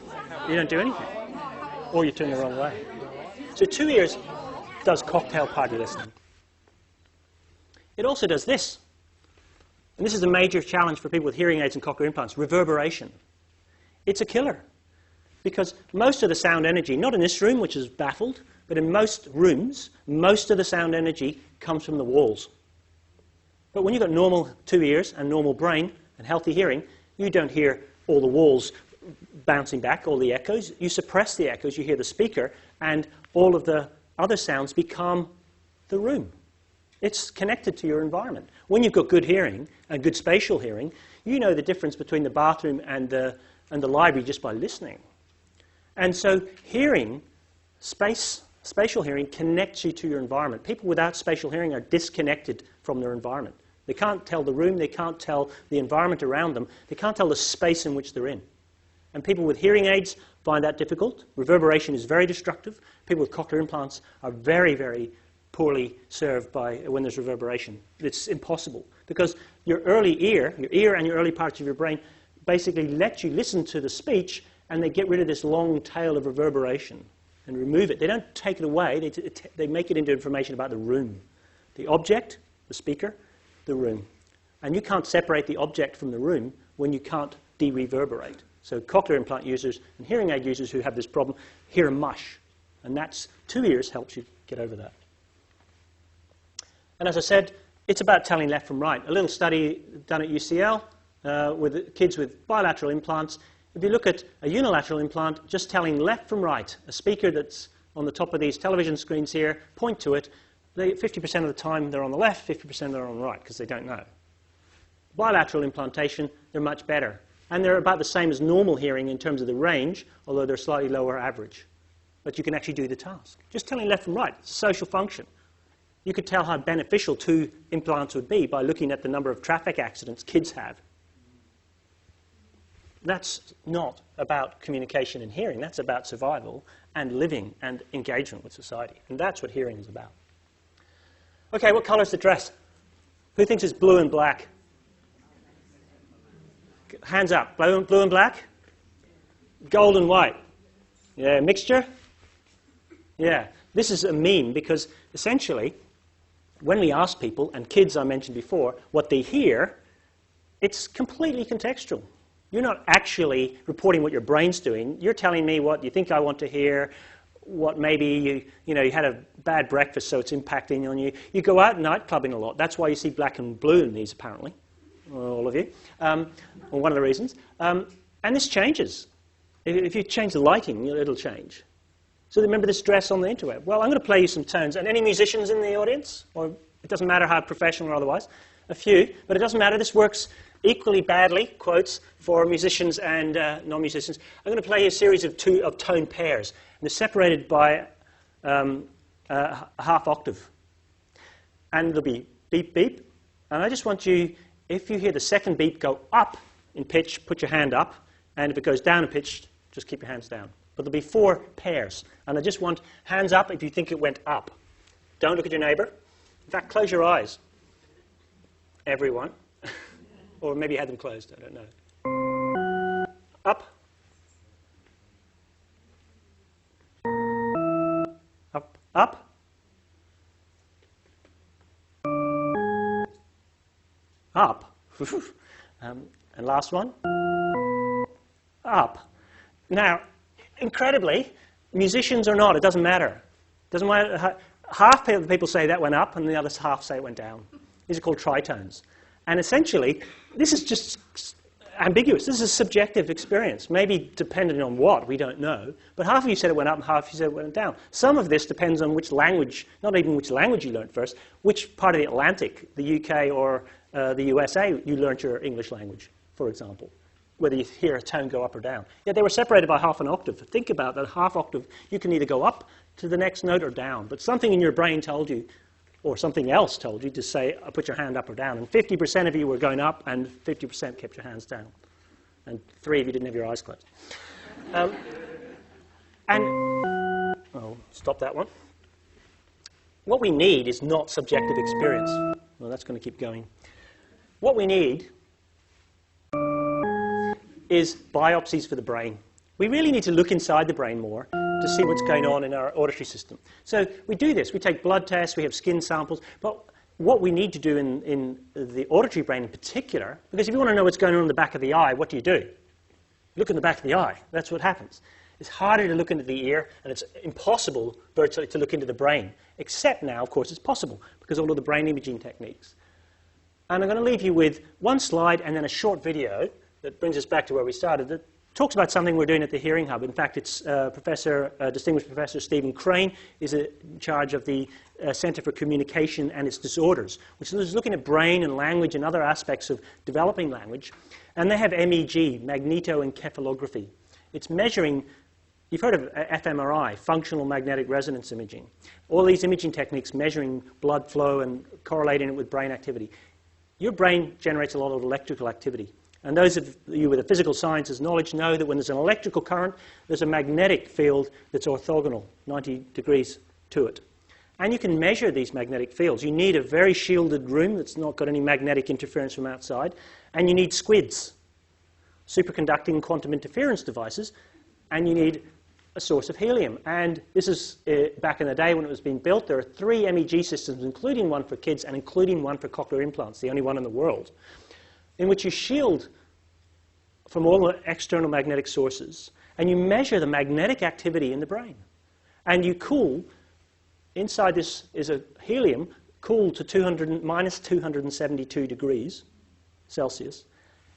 you don't do anything. Or you turn the wrong way. So 2 ears does cocktail party listening. It also does this. And this is a major challenge for people with hearing aids and cochlear implants, reverberation. It's a killer. Because most of the sound energy, not in this room, which is baffled, but in most rooms, most of the sound energy comes from the walls. But when you've got normal 2 ears and normal brain and healthy hearing, you don't hear all the walls bouncing back, all the echoes. You suppress the echoes, you hear the speaker, and all of the other sounds become the room. It's connected to your environment. When you've got good hearing and good spatial hearing, you know the difference between the bathroom and the library just by listening. And so hearing, spatial hearing connects you to your environment. People without spatial hearing are disconnected from their environment. They can't tell the room, they can't tell the environment around them, they can't tell the space in which they're in. And people with hearing aids find that difficult. Reverberation is very destructive. People with cochlear implants are very, very poorly served by when there's reverberation. It's impossible because your ear and your early parts of your brain basically let you listen to the speech, and they get rid of this long tail of reverberation and remove it. They don't take it away, they make it into information about the room. The object, the speaker, the room. And you can't separate the object from the room when you can't de-reverberate. So cochlear implant users and hearing aid users who have this problem hear a mush. And that's 2 ears helps you get over that. And as I said, it's about telling left from right. A little study done at UCL with kids with bilateral implants. If you look at a unilateral implant, just telling left from right, a speaker that's on the top of these television screens here, point to it, 50% of the time they're on the left, 50% they're on the right, because they don't know. Bilateral implantation, they're much better. And they're about the same as normal hearing in terms of the range, although they're slightly lower average. But you can actually do the task. Just telling left from right, it's a social function. You could tell how beneficial 2 implants would be by looking at the number of traffic accidents kids have. That's not about communication and hearing. That's about survival and living and engagement with society. And that's what hearing is about. Okay, what colour is the dress? Who thinks it's blue and black? Hands up. Blue and black? Gold and white? Yeah, mixture? Yeah. This is a meme because essentially when we ask people, and kids I mentioned before, what they hear, it's completely contextual. You're not actually reporting what your brain's doing. You're telling me what you think I want to hear, what maybe you had a bad breakfast, so it's impacting on you. You go out night clubbing a lot. That's why you see black and blue in these, apparently, all of you, or one of the reasons. And this changes. If you change the lighting, it'll change. So remember this dress on the interweb. Well, I'm going to play you some tones. And any musicians in the audience? Or it doesn't matter how professional or otherwise. A few, but it doesn't matter. This works equally badly, quotes, for musicians and non-musicians. I'm going to play you a series of tone pairs. And they're separated by a half octave. And there'll be beep, beep. And I just want you, if you hear the second beep go up in pitch, put your hand up. And if it goes down in pitch, just keep your hands down. But there'll be 4 pairs. And I just want hands up if you think it went up. Don't look at your neighbour. In fact, close your eyes. Everyone. Or maybe you had them closed, I don't know. Up. Up, up. Up. And last one. Up. Now, incredibly, musicians or not, it doesn't matter. It doesn't matter. Half the people say that went up and the other half say it went down. These are called tritones. And essentially, this is just ambiguous. This is a subjective experience, maybe dependent on what, we don't know. But half of you said it went up and half of you said it went down. Some of this depends on which language, not even which language you learned first, which part of the Atlantic, the UK or the USA, you learned your English language, for example. Whether you hear a tone go up or down. Yeah, they were separated by half an octave. Think about that half octave. You can either go up to the next note or down. But something in your brain told you, or something else told you to say, put your hand up or down. And 50% of you were going up, and 50% kept your hands down. And 3 of you didn't have your eyes closed. Stop that one. What we need is not subjective experience. Well, that's going to keep going. What we need is biopsies for the brain. We really need to look inside the brain more to see what's going on in our auditory system. So we do this. We take blood tests, we have skin samples, but what we need to do in the auditory brain in particular, because if you want to know what's going on in the back of the eye, what do? You look in the back of the eye. That's what happens. It's harder to look into the ear, and it's impossible virtually to look into the brain, except now, of course, it's possible because of all of the brain imaging techniques. And I'm going to leave you with one slide and then a short video that brings us back to where we started that talks about something we're doing at the Hearing Hub. In fact, it's Distinguished Professor Stephen Crane is in charge of the Centre for Communication and its Disorders, which is looking at brain and language and other aspects of developing language. And they have MEG, magnetoencephalography. It's measuring, you've heard of fMRI, functional magnetic resonance imaging. All these imaging techniques measuring blood flow and correlating it with brain activity. Your brain generates a lot of electrical activity. And those of you with a physical sciences knowledge know that when there's an electrical current, there's a magnetic field that's orthogonal, 90 degrees to it. And you can measure these magnetic fields. You need a very shielded room that's not got any magnetic interference from outside. And you need SQUIDs, superconducting quantum interference devices. And you need a source of helium. And this is back in the day when it was being built. There are 3 MEG systems, including one for kids and including one for cochlear implants, the only one in the world, in which you shield from all the external magnetic sources, and you measure the magnetic activity in the brain. And you cool, inside this is a helium, cooled to minus 272 degrees Celsius,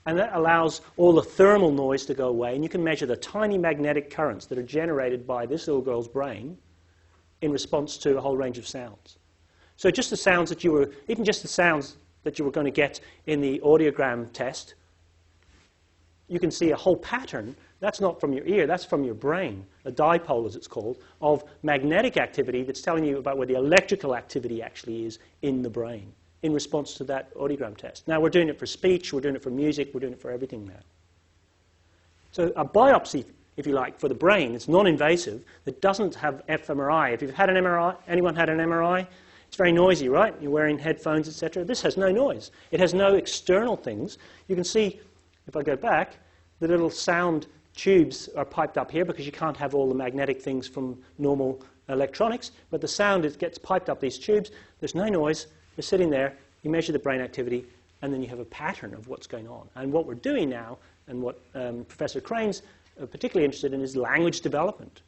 and that allows all the thermal noise to go away, and you can measure the tiny magnetic currents that are generated by this little girl's brain in response to a whole range of sounds. So just the sounds that you were, even just the sounds that you were going to get in the audiogram test, you can see a whole pattern. That's not from your ear, that's from your brain, a dipole as it's called, of magnetic activity that's telling you about where the electrical activity actually is in the brain in response to that audiogram test. Now we're doing it for speech, we're doing it for music, we're doing it for everything now. So a biopsy, if you like, for the brain, it's non-invasive, that doesn't have fMRI. If you've had an MRI, anyone had an MRI? It's very noisy, right? You're wearing headphones, etc. This has no noise. It has no external things. You can see, if I go back, the little sound tubes are piped up here because you can't have all the magnetic things from normal electronics, but the sound gets piped up these tubes. There's no noise. You're sitting there. You measure the brain activity, and then you have a pattern of what's going on. And what we're doing now, and what Professor Crane's particularly interested in, is language development.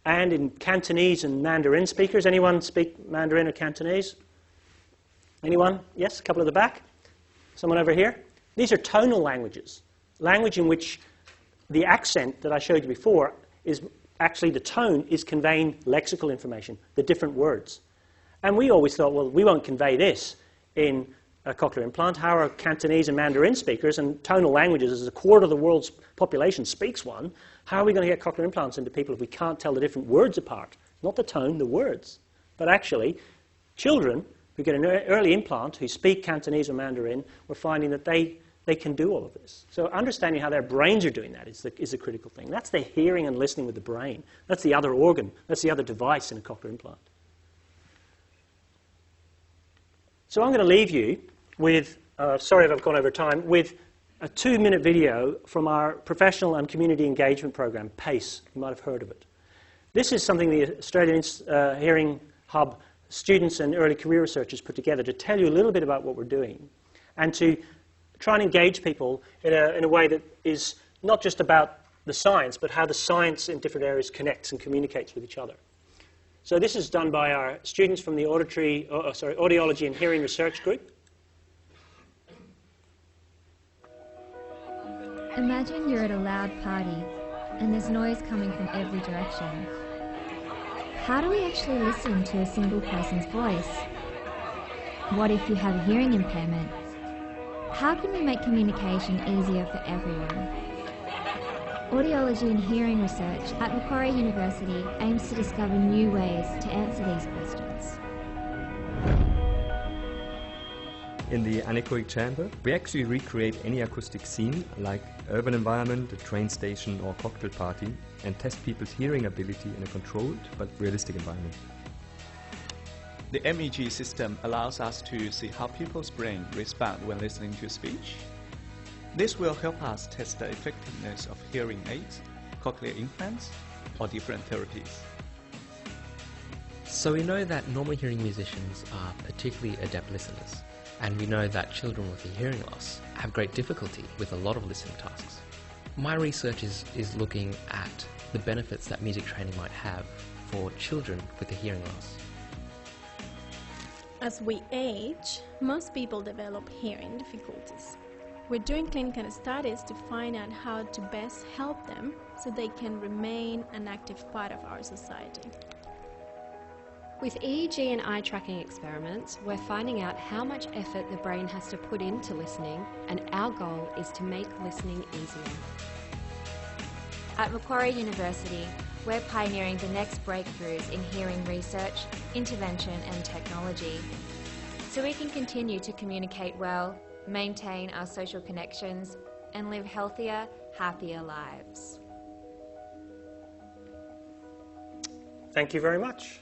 And in Cantonese and Mandarin speakers. Anyone speak Mandarin or Cantonese? Anyone? Yes, a couple at the back. Someone over here? These are tonal languages. Language in which the accent that I showed you before is actually the tone is conveying lexical information, the different words. And we always thought, well, we won't convey this in a cochlear implant. How are Cantonese and Mandarin speakers, and tonal languages, as a quarter of the world's population speaks one, how are we going to get cochlear implants into people if we can't tell the different words apart? Not the tone, the words. But actually, children who get an early implant who speak Cantonese or Mandarin, we're finding that they can do all of this. So understanding how their brains are doing that is the critical thing. That's the hearing and listening with the brain. That's the other organ. That's the other device in a cochlear implant. So I'm going to leave you with, sorry if I've gone over time, with a 2-minute video from our Professional and Community Engagement Program, PACE. You might have heard of it. This is something the Australian Hearing Hub students and early career researchers put together to tell you a little bit about what we're doing and to try and engage people in a way that is not just about the science, but how the science in different areas connects and communicates with each other. So this is done by our students from the Audiology and Hearing Research Group. Imagine you're at a loud party and there's noise coming from every direction. How do we actually listen to a single person's voice? What if you have a hearing impairment? How can we make communication easier for everyone? Audiology and Hearing Research at Macquarie University aims to discover new ways to answer these questions. In the anechoic chamber, we actually recreate any acoustic scene, like urban environment, a train station or cocktail party, and test people's hearing ability in a controlled but realistic environment. The MEG system allows us to see how people's brain respond when listening to speech. This will help us test the effectiveness of hearing aids, cochlear implants, or different therapies. So we know that normal hearing musicians are particularly adept listeners, and we know that children with a hearing loss have great difficulty with a lot of listening tasks. My research is looking at the benefits that music training might have for children with a hearing loss. As we age, most people develop hearing difficulties. We're doing clinical studies to find out how to best help them so they can remain an active part of our society. With EEG and eye tracking experiments, we're finding out how much effort the brain has to put into listening, and our goal is to make listening easier. At Macquarie University, we're pioneering the next breakthroughs in hearing research, intervention and technology, so we can continue to communicate well, maintain our social connections, and live healthier, happier lives. Thank you very much.